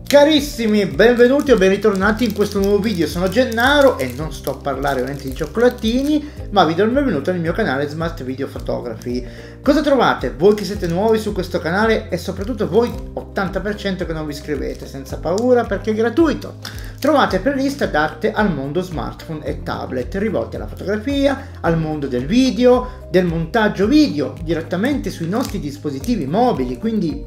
Carissimi, benvenuti o ben ritornati in questo nuovo video. Sono Gennaro e non sto a parlare ovviamente di cioccolatini, ma vi do il benvenuto nel mio canale Smart Video Photography. Cosa trovate? Voi che siete nuovi su questo canale e soprattutto voi 80% che non vi iscrivete, senza paura perché è gratuito. Trovate playlist adatte al mondo smartphone e tablet, rivolte alla fotografia, al mondo del video, del montaggio video, direttamente sui nostri dispositivi mobili, quindi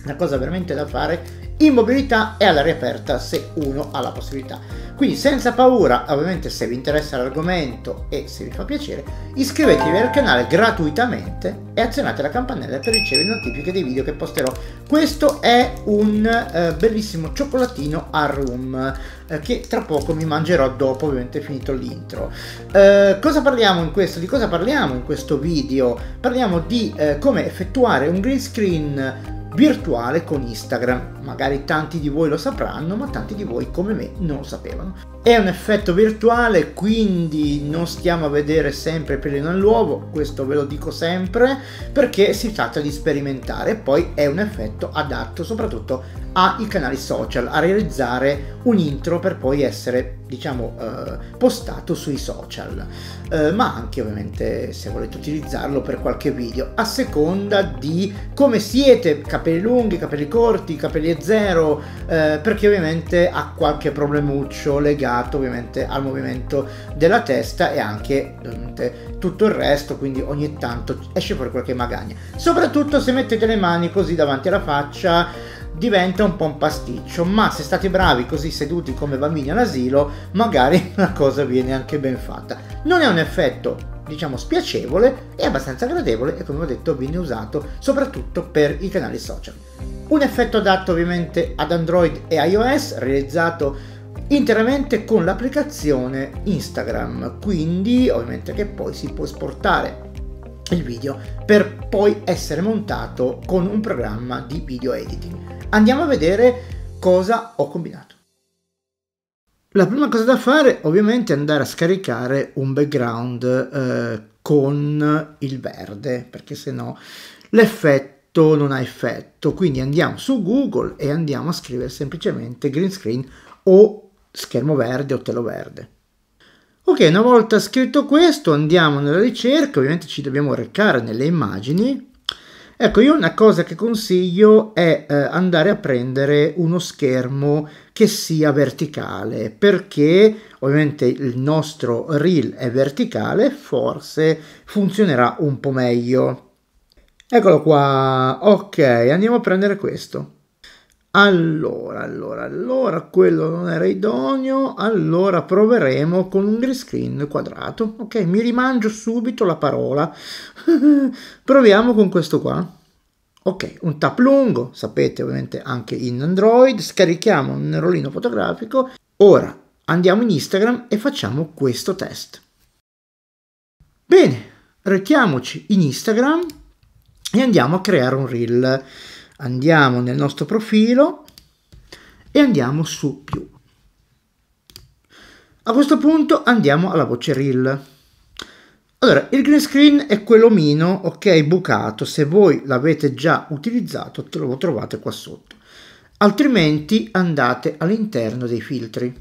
una cosa veramente da fare in mobilità e all'aria aperta se uno ha la possibilità. Quindi senza paura, ovviamente se vi interessa l'argomento e se vi fa piacere, iscrivetevi al canale gratuitamente e azionate la campanella per ricevere notifiche dei video che posterò. Questo è un bellissimo cioccolatino a rum che tra poco mi mangerò dopo ovviamente finito l'intro. Cosa parliamo in questo? Di cosa parliamo in questo video? Parliamo di come effettuare un green screen virtuale con Instagram. Magari tanti di voi lo sapranno, ma tanti di voi come me non lo sapevano. È un effetto virtuale, quindi non stiamo a vedere sempre peli nell'uovo, questo ve lo dico sempre, perché si tratta di sperimentare. E poi è un effetto adatto soprattutto ai canali social, a realizzare un intro per poi essere, diciamo, postato sui social, ma anche ovviamente se volete utilizzarlo per qualche video, a seconda di come siete, capelli lunghi, capelli corti, capelli a zero, perché ovviamente ha qualche problemuccio legato ovviamente al movimento della testa e anche ovviamente tutto il resto, quindi ogni tanto esce fuori qualche magagna, soprattutto se mettete le mani così davanti alla faccia. Diventa un po' un pasticcio, ma se state bravi così seduti come bambini all'asilo, magari la cosa viene anche ben fatta. Non è un effetto, diciamo, spiacevole, è abbastanza gradevole e come ho detto viene usato soprattutto per i canali social. Un effetto adatto ovviamente ad Android e iOS, realizzato interamente con l'applicazione Instagram, quindi ovviamente che poi si può esportare il video per poi essere montato con un programma di video editing. Andiamo a vedere cosa ho combinato. La prima cosa da fare ovviamente è andare a scaricare un background con il verde, perché se no l'effetto non ha effetto. Quindi andiamo su Google e andiamo a scrivere semplicemente green screen o schermo verde o telo verde. Ok, una volta scritto questo andiamo nella ricerca, ovviamente ci dobbiamo recare nelle immagini. Ecco, io una cosa che consiglio è andare a prendere uno schermo che sia verticale, perché ovviamente il nostro reel è verticale, forse funzionerà un po' meglio. Eccolo qua, ok, andiamo a prendere questo. Allora, quello non era idoneo, allora proveremo con un green screen quadrato. Ok, mi rimangio subito la parola. Proviamo con questo qua. Ok, un tap lungo, sapete ovviamente anche in Android, scarichiamo un rollino fotografico. Ora andiamo in Instagram e facciamo questo test. Bene, rechiamoci in Instagram e andiamo a creare un reel. Andiamo nel nostro profilo e andiamo su più. A questo punto andiamo alla voce reel. Allora, il green screen è quello omino, ok, bucato. Se voi l'avete già utilizzato lo trovate qua sotto, altrimenti andate all'interno dei filtri.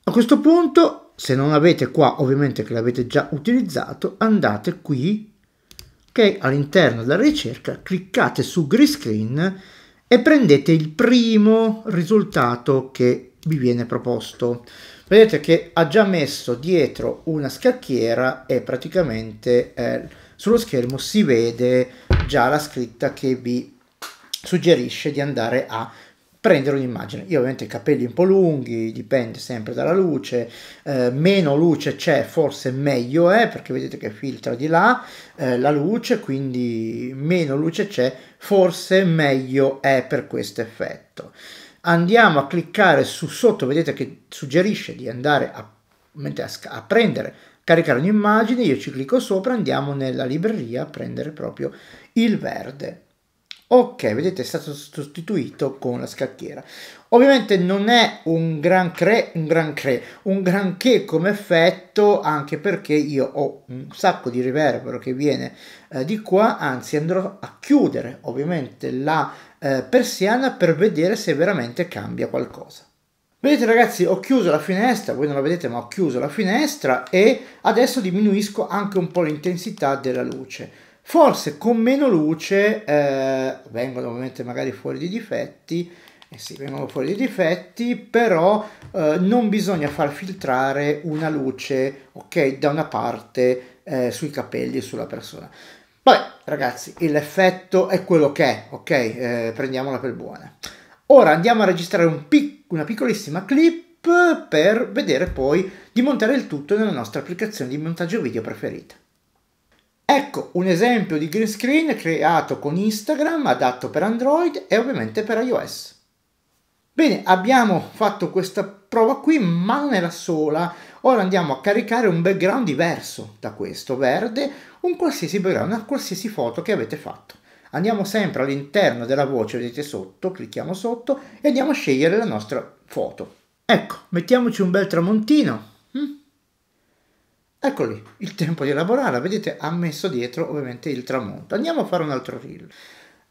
A questo punto, se non avete qua, ovviamente che l'avete già utilizzato, andate qui, ok, all'interno della ricerca, cliccate su green screen e prendete il primo risultato che vi viene proposto. Vedete che ha già messo dietro una scacchiera e praticamente sullo schermo si vede già la scritta che vi suggerisce di andare a prendere un'immagine. Io ovviamente i capelli un po' lunghi, dipende sempre dalla luce, meno luce c'è forse meglio è, perché vedete che filtra di là la luce, quindi meno luce c'è forse meglio è per questo effetto. Andiamo a cliccare su sotto, vedete che suggerisce di andare a prendere, caricare un'immagine, io ci clicco sopra, andiamo nella libreria a prendere proprio il verde. Ok, vedete è stato sostituito con la scacchiera. Ovviamente non è un granché come effetto, anche perché io ho un sacco di riverbero che viene di qua, anzi andrò a chiudere ovviamente la persiana per vedere se veramente cambia qualcosa. Vedete ragazzi, ho chiuso la finestra, voi non la vedete ma ho chiuso la finestra e adesso diminuisco anche un po' l'intensità della luce. Forse con meno luce vengono ovviamente magari fuori dei difetti, sì, vengono fuori dei difetti, però non bisogna far filtrare una luce, ok, da una parte sui capelli e sulla persona. Vabbè ragazzi, l'effetto è quello che è, ok, prendiamola per buona. Ora andiamo a registrare una piccolissima clip per vedere poi di montare il tutto nella nostra applicazione di montaggio video preferita. Ecco un esempio di green screen creato con Instagram, adatto per Android e ovviamente per iOS. Bene, abbiamo fatto questa prova qui, ma non è la sola. Ora andiamo a caricare un background diverso da questo, verde, un qualsiasi background, una qualsiasi foto che avete fatto. Andiamo sempre all'interno della voce, vedete sotto, clicchiamo sotto e andiamo a scegliere la nostra foto. Ecco, mettiamoci un bel tramontino. Ecco lì, il tempo di elaborare, vedete, ha messo dietro ovviamente il tramonto. Andiamo a fare un altro reel.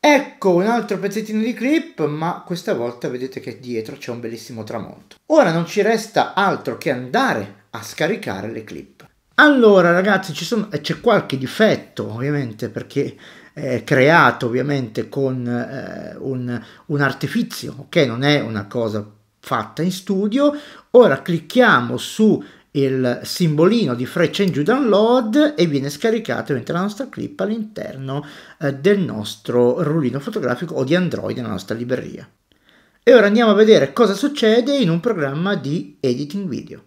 Ecco un altro pezzettino di clip, ma questa volta vedete che dietro c'è un bellissimo tramonto. Ora non ci resta altro che andare a scaricare le clip. Allora ragazzi, c'è qualche difetto ovviamente perché è creato ovviamente con un artifizio, ok? Non è una cosa fatta in studio. Ora clicchiamo su il simbolino di freccia in giù download e viene scaricato la nostra clip all'interno del nostro rullino fotografico o di Android nella nostra libreria. E ora andiamo a vedere cosa succede in un programma di editing video.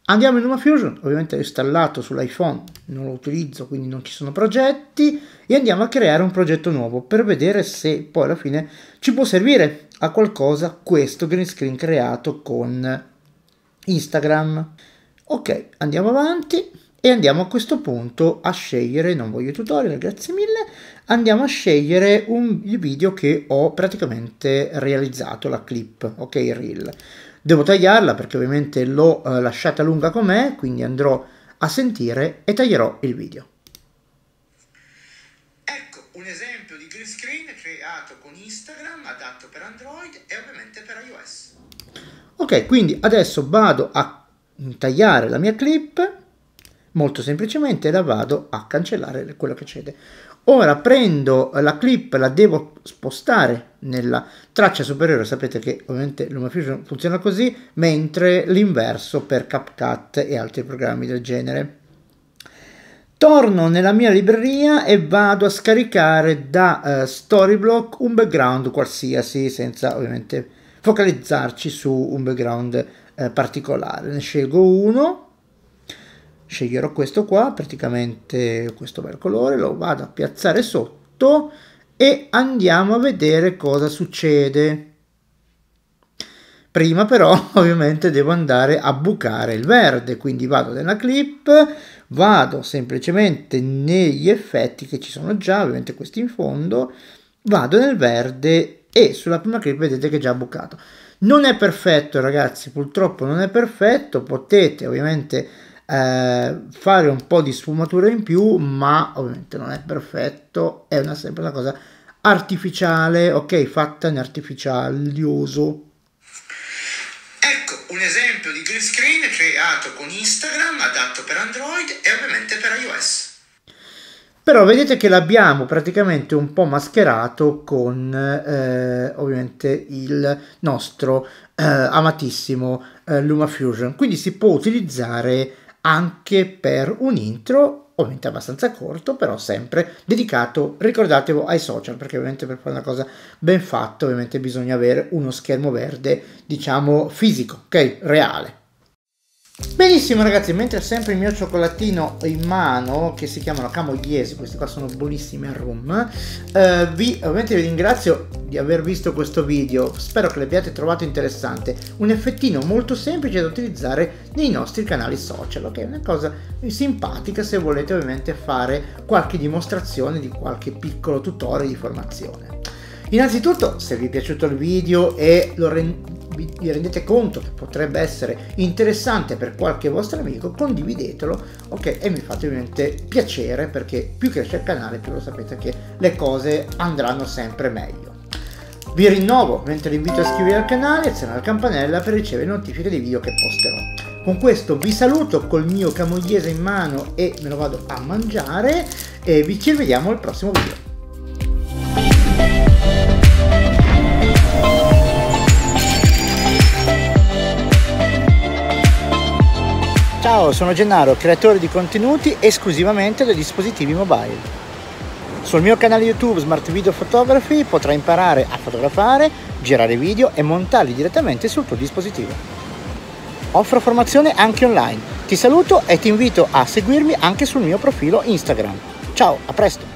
Andiamo in LumaFusion, ovviamente è installato sull'iPhone, non lo utilizzo quindi non ci sono progetti, e andiamo a creare un progetto nuovo per vedere se poi alla fine ci può servire a qualcosa questo green screen creato con Instagram. Ok, andiamo avanti e andiamo a questo punto a scegliere, non voglio tutorial, grazie mille, andiamo a scegliere il video che ho praticamente realizzato, la clip, ok, il reel. Devo tagliarla perché ovviamente l'ho lasciata lunga com'è, quindi andrò a sentire e taglierò il video. Ecco un esempio di green screen creato con Instagram, adatto per Android e ovviamente per iOS. Ok, quindi adesso vado a tagliare la mia clip, molto semplicemente la vado a cancellare quello che c'è. Ora prendo la clip, la devo spostare nella traccia superiore, sapete che ovviamente LumaFusion funziona così, mentre l'inverso per CapCut e altri programmi del genere. Torno nella mia libreria e vado a scaricare da Storyblock un background qualsiasi, senza ovviamente focalizzarci su un background particolare. Ne scelgo uno. Sceglierò questo qua, praticamente questo bel colore, lo vado a piazzare sotto e andiamo a vedere cosa succede. Prima però ovviamente devo andare a bucare il verde, quindi vado nella clip, vado semplicemente negli effetti che ci sono già, ovviamente questi in fondo, vado nel verde e sulla prima clip vedete che è già bucato. Non è perfetto ragazzi, purtroppo non è perfetto, potete ovviamente fare un po' di sfumatura in più, ma ovviamente non è perfetto, è sempre una cosa artificiale, ok, fatta in artificialioso. Ecco un esempio di green screen creato con Instagram, adatto per Android e ovviamente per iOS. Però vedete che l'abbiamo praticamente un po' mascherato con ovviamente il nostro amatissimo LumaFusion, quindi si può utilizzare anche per un intro, ovviamente abbastanza corto, però sempre dedicato, ricordatevi, ai social, perché ovviamente per fare una cosa ben fatta ovviamente bisogna avere uno schermo verde, diciamo fisico, ok, reale. Benissimo ragazzi, mentre sempre il mio cioccolatino in mano, che si chiamano Camogliesi, questi qua sono buonissimi al rum, ovviamente vi ringrazio di aver visto questo video, spero che l'abbiate trovato interessante, un effettino molto semplice da utilizzare nei nostri canali social, ok? Una cosa simpatica se volete ovviamente fare qualche dimostrazione di qualche piccolo tutorial di formazione. Innanzitutto, se vi è piaciuto il video e vi rendete conto che potrebbe essere interessante per qualche vostro amico, condividetelo, ok? E mi fate ovviamente piacere, perché più cresce il canale più lo sapete che le cose andranno sempre meglio. Vi rinnovo ovviamente l'invito a iscrivervi al canale e azionare la campanella per ricevere notifiche dei video che posterò. Con questo vi saluto col mio camogliese in mano e me lo vado a mangiare e ci vediamo al prossimo video. Ciao, sono Gennaro, creatore di contenuti esclusivamente dai dispositivi mobile. Sul mio canale YouTube Smart Video Photography potrai imparare a fotografare, girare video e montarli direttamente sul tuo dispositivo. Offro formazione anche online. Ti saluto e ti invito a seguirmi anche sul mio profilo Instagram. Ciao, a presto!